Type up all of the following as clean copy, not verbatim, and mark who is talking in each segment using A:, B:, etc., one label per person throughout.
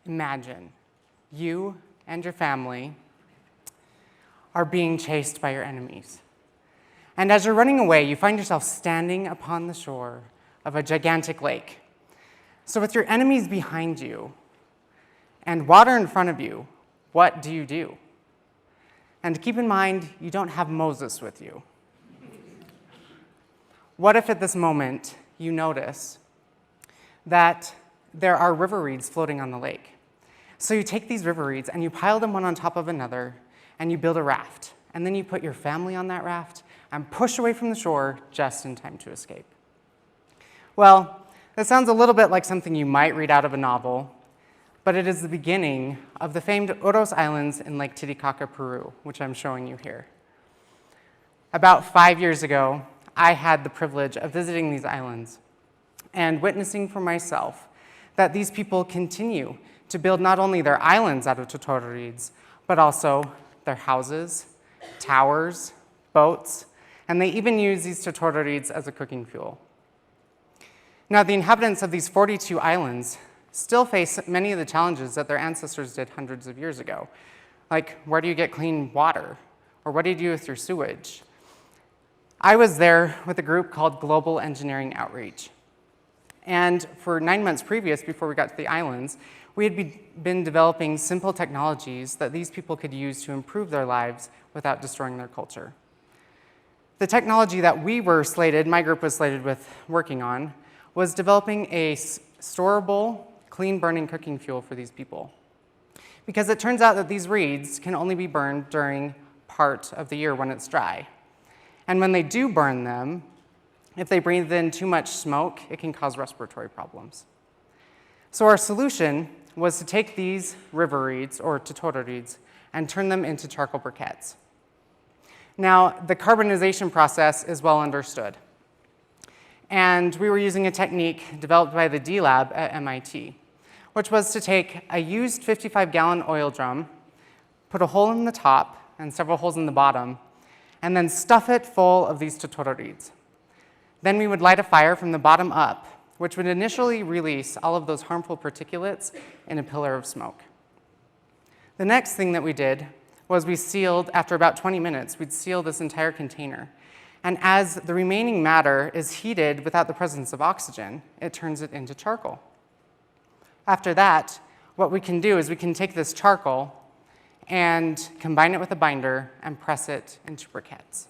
A: Imagine you and your family are being chased by your enemies. And as you're running away, you find yourself standing upon the shore of a gigantic lake. So with your enemies behind you and water in front of you, what do you do? And keep in mind, you don't have Moses with you. What if at this moment you notice that there are river reeds floating on the lake? So you take these river reeds and you pile them one on top of another and you build a raft. And then you put your family on that raft and push away from the shore just in time to escape. Well, that sounds a little bit like something you might read out of a novel, but it is the beginning of the famed Otos Islands in Lake Titicaca, Peru, which I'm showing you here. About 5 years ago, I had the privilege of visiting these islands and witnessing for myself that these people continue to build not only their islands out of totoro reeds, but also their houses, towers, boats, and they even use these totoro reeds as a cooking fuel. Now, the inhabitants of these 42 islands still face many of the challenges that their ancestors did hundreds of years ago. Like, where do you get clean water? Or what do you do with your sewage? I was there with a group called Global Engineering Outreach. And for 9 months previous, before we got to the islands, we had been developing simple technologies that these people could use to improve their lives without destroying their culture. The technology that my group was slated with working on, was developing a storable, clean-burning cooking fuel for these people. Because it turns out that these reeds can only be burned during part of the year when it's dry. And when they do burn them, if they breathe in too much smoke, it can cause respiratory problems. So our solution was to take these river reeds, or totoro reeds, and turn them into charcoal briquettes. Now, the carbonization process is well understood. And we were using a technique developed by the D Lab at MIT, which was to take a used 55-gallon oil drum, put a hole in the top and several holes in the bottom, and then stuff it full of these totoro reeds. Then we would light a fire from the bottom up, which would initially release all of those harmful particulates in a pillar of smoke. The next thing that we did was we sealed, after about 20 minutes, we'd seal this entire container. And as the remaining matter is heated without the presence of oxygen, it turns it into charcoal. After that, what we can do is we can take this charcoal and combine it with a binder and press it into briquettes.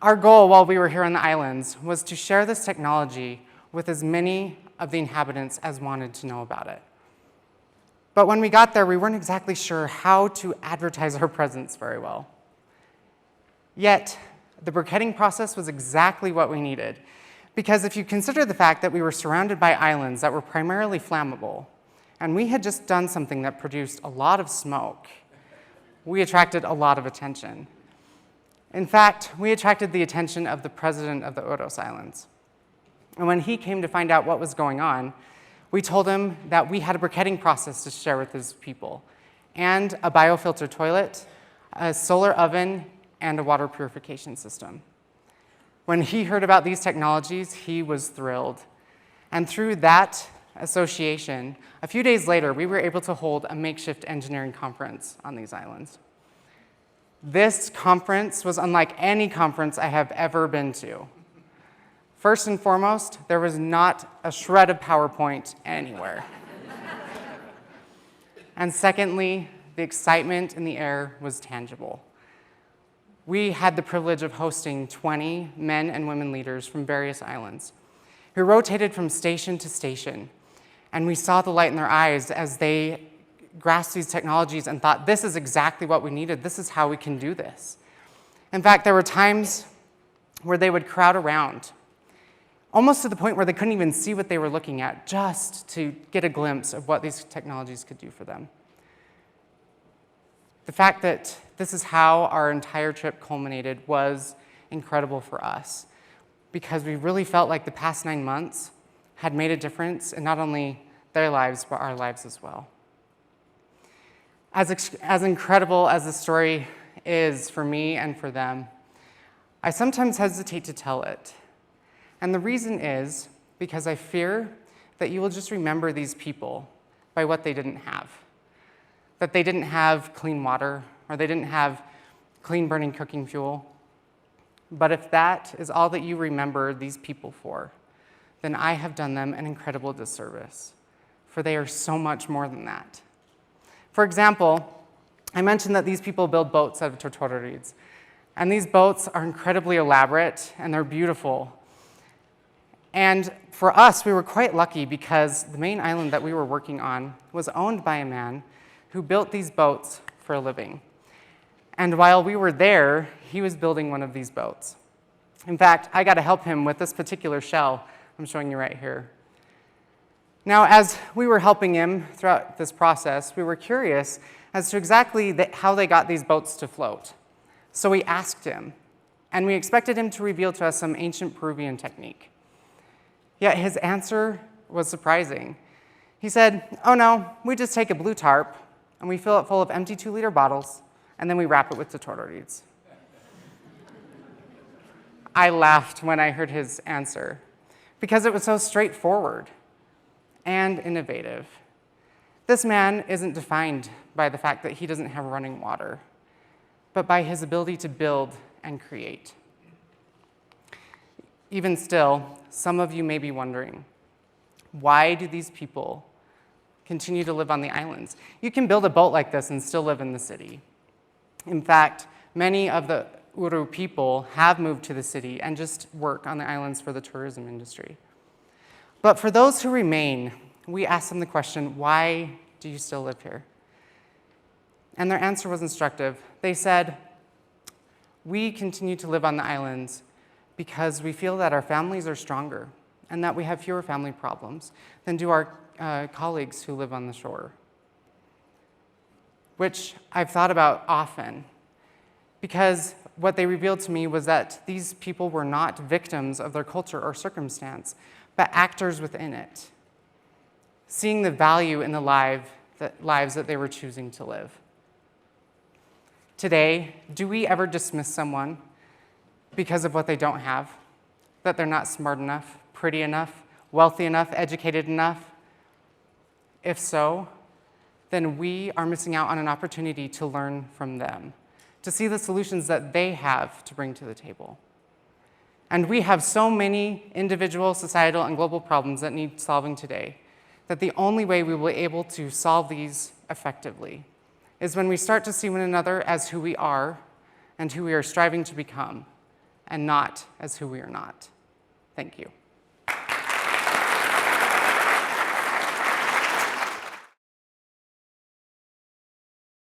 A: Our goal while we were here on the islands was to share this technology with as many of the inhabitants as wanted to know about it. But when we got there, we weren't exactly sure how to advertise our presence very well. Yet, the briquetting process was exactly what we needed. Because if you consider the fact that we were surrounded by islands that were primarily flammable, and we had just done something that produced a lot of smoke, we attracted a lot of attention. In fact, we attracted the attention of the president of the Otos Islands. And when he came to find out what was going on, we told him that we had a briquetting process to share with his people, and a biofilter toilet, a solar oven, and a water purification system. When he heard about these technologies, he was thrilled. And through that association, a few days later, we were able to hold a makeshift engineering conference on these islands. This conference was unlike any conference I have ever been to. First and foremost, there was not a shred of PowerPoint anywhere. And secondly, the excitement in the air was tangible. We had the privilege of hosting 20 men and women leaders from various islands who rotated from station to station. And we saw the light in their eyes as they grasped these technologies and thought, this is exactly what we needed. This is how we can do this. In fact, there were times where they would crowd around, almost to the point where they couldn't even see what they were looking at, just to get a glimpse of what these technologies could do for them. The fact that this is how our entire trip culminated was incredible for us, because we really felt like the past 9 months had made a difference in not only their lives, but our lives as well. As incredible as the story is for me and for them, I sometimes hesitate to tell it. And the reason is because I fear that you will just remember these people by what they didn't have. That they didn't have clean water, or they didn't have clean burning cooking fuel. But if that is all that you remember these people for, then I have done them an incredible disservice, for they are so much more than that. For example, I mentioned that these people build boats out of tortoro reeds, and these boats are incredibly elaborate, and they're beautiful. And for us, we were quite lucky because the main island that we were working on was owned by a man who built these boats for a living. And while we were there, he was building one of these boats. In fact, I got to help him with this particular shell I'm showing you right here. Now, as we were helping him throughout this process, we were curious as to exactly how they got these boats to float. So we asked him, and we expected him to reveal to us some ancient Peruvian technique. Yet his answer was surprising. He said, "Oh no, we just take a blue tarp, and we fill it full of empty 2-liter bottles, and then we wrap it with tortoro reeds." I laughed when I heard his answer, because it was so straightforward and innovative. This man isn't defined by the fact that he doesn't have running water, but by his ability to build and create. Even still, some of you may be wondering, why do these people continue to live on the islands? You can build a boat like this and still live in the city. In fact, many of the Uru people have moved to the city and just work on the islands for the tourism industry. But for those who remain, we ask them the question, why do you still live here? And their answer was instructive. They said, "We continue to live on the islands because we feel that our families are stronger and that we have fewer family problems than do our colleagues who live on the shore." Which I've thought about often, because what they revealed to me was that these people were not victims of their culture or circumstance, but actors within it, seeing the value in the lives that they were choosing to live. Today, do we ever dismiss someone because of what they don't have? That they're not smart enough, pretty enough, wealthy enough, educated enough? If so, then we are missing out on an opportunity to learn from them, to see the solutions that they have to bring to the table. And we have so many individual, societal, and global problems that need solving today, that the only way we will be able to solve these effectively is when we start to see one another as who we are and who we are striving to become, and not as who we are not. Thank you.